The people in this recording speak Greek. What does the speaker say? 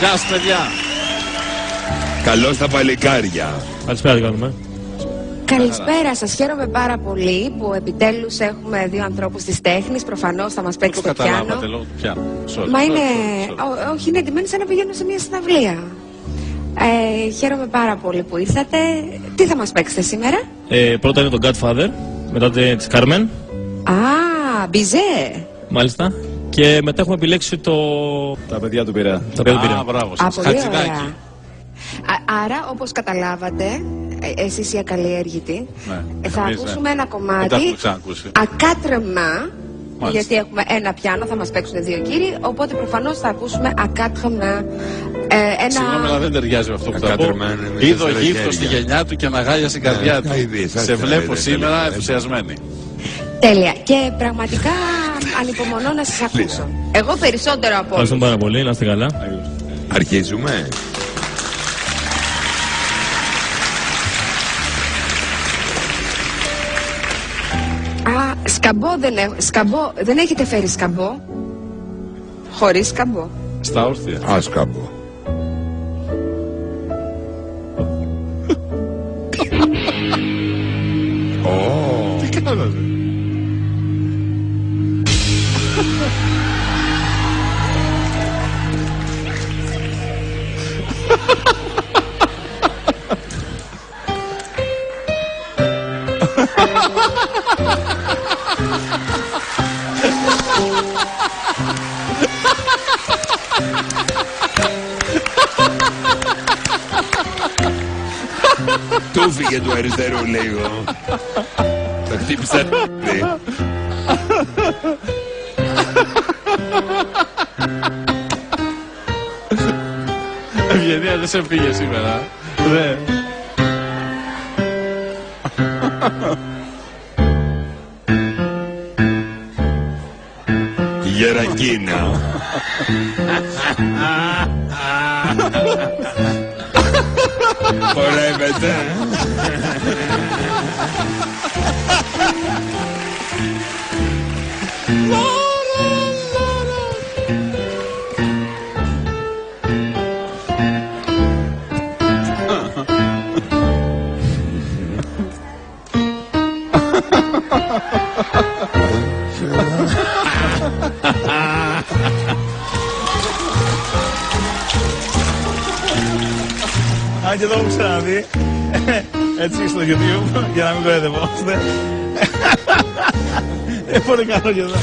Γεια σας παιδιά. Καλώς τα παλικάρια. Καλησπέρα, τι κάνουμε. Καλησπέρα σας, χαίρομαι πάρα πολύ που επιτέλους έχουμε δύο ανθρώπους της τέχνης. Προφανώς θα μας παίξετε πιάνο. Καταλάβατε λόγω του πιάνου. Μα είναι, όχι, είναι εντυμένοι σαν να πηγαίνουν σε μια συναυλία. Χαίρομαι πάρα πολύ που ήρθατε. Τι θα μας παίξετε σήμερα? Πρώτα είναι το Godfather, μετά της Carmen. Α, Μπιζέ. Μάλιστα. Και μετά έχουμε επιλέξει Τα παιδιά του Πειραιά. τα παιδιά του Πειραιά. Μπράβο Α, σας. πολύ ωραία. Χατζηδάκι. Άρα, όπως καταλάβατε, εσείς οι ακαλλιέργητοι, Ναι, θα εμείς, ακούσουμε ναι. ένα Δεν τα κομμάτι έχουμε ξανακούσει. ακάτρεμα, Μάλιστα. γιατί έχουμε ένα πιάνο, θα μας παίξουν δύο κύριοι, οπότε προφανώς θα ακούσουμε ακάτρεμα. Συγγνώμη, αλλά δεν ταιριάζει με αυτό που θα πω. Ακάτρεμα είναι με Είδε ο τέσσερα γύφτος στη χέρια. γενιά του και αναγάλια στην καρδιά του. ήδη, σας Σε τα βλέπω είδα, σήμερα τελικά. ενθουσιασμένη. Τέλεια. Και πραγματικά ανυπομονώ να σας ακούσω. Εγώ περισσότερο από όλους. Ευχαριστούμε πάρα πολύ, να είστε καλά. Αρχίζουμε. Α, σκαμπό, δεν έχετε φέρει σκαμπό? Χωρίς σκαμπό. Στα όρθια. Άσκαμπο. Τι κάνατε? Του φύγε του αριστερού λίγο. Τα χτύπησα. Ευγενία, δεν σε φύγε σήμερα. Ναι. Γερακίνα. Χορεύεται. Αν και το έχω ξαναδεί. Έτσι στο YouTube, για να μην κοροϊδευόμαστε. Πολύ καλό και εδώ.